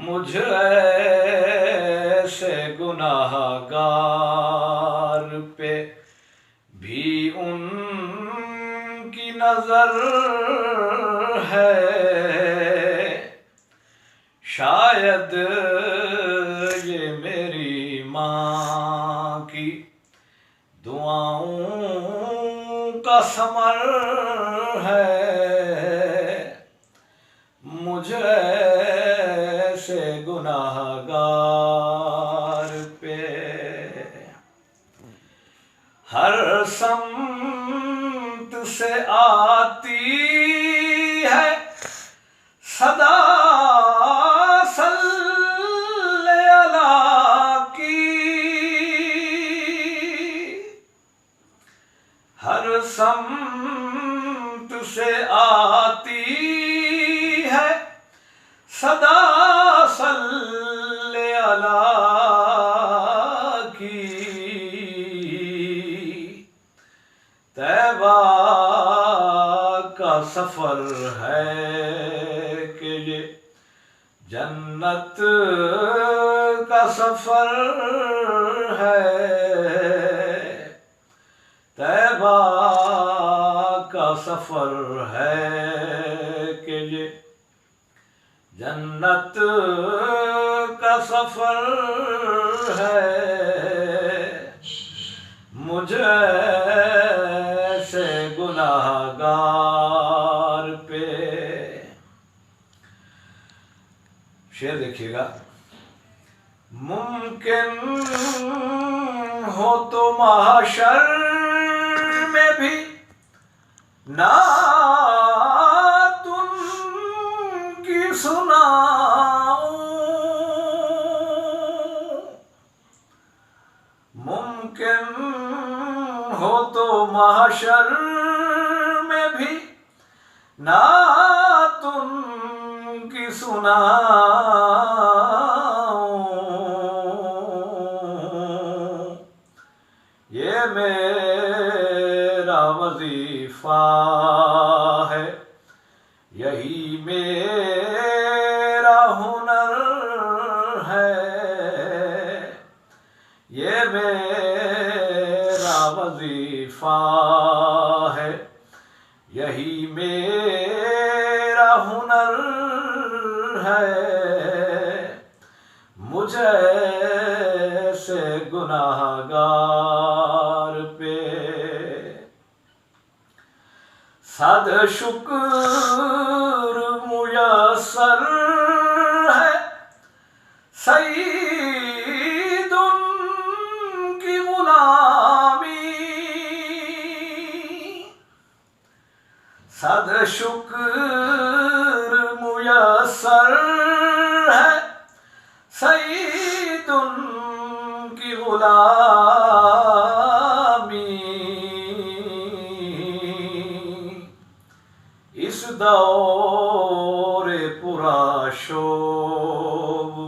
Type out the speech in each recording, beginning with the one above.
मुझ ऐसे गुनाहगार पे भी उनकी नजर है। शायद ये मेरी माँ की दुआओं का समर है। मुझे ऐसे गुनाहगार पे हर समत से आती है सदा सल्ले अला की। हर समत से आती है सदा सल्ले अला की। तैबा का सफर है कि ये जन्नत का सफर है। तैबा का सफर है कि ये जन्नत का सफर है। मुझे ऐसे गुनाहगार पे। शेर देखिएगा। मुमकिन हो तो महशर में भी नात उनकी सुनाऊं। मुमकिन हो तो महशर में भी नात उनकी सुनाऊं। ये मेरा वजीफा है, यही मेरा हुनर है। ये मेरा वजीफा है, यही मेरा हुनर है। मुझे ऐसे गुनाहगार पे सद शुक्र मुयस्सर है। सईद उनकी गुलामी। सद शुक्र मुयस्सर है। सईद उनकी गुलामी। इस दौरे पुराशोभ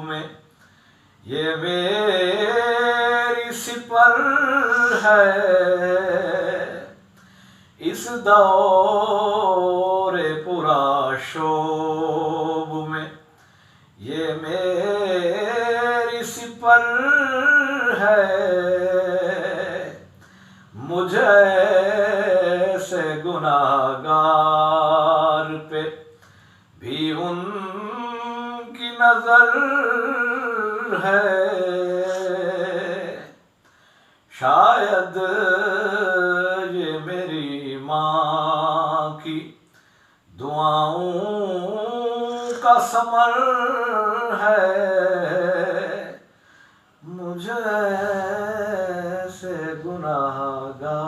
में ये मेरी सिपर है। इस दौरे पुराशोभ में ये मेरी सिपर है। मुझे ऐसे गुनाहगार पे भी उनकी नजर है। शायद ये मेरी माँ की दुआओं का समर है। मुझे ऐसे गुनाहगार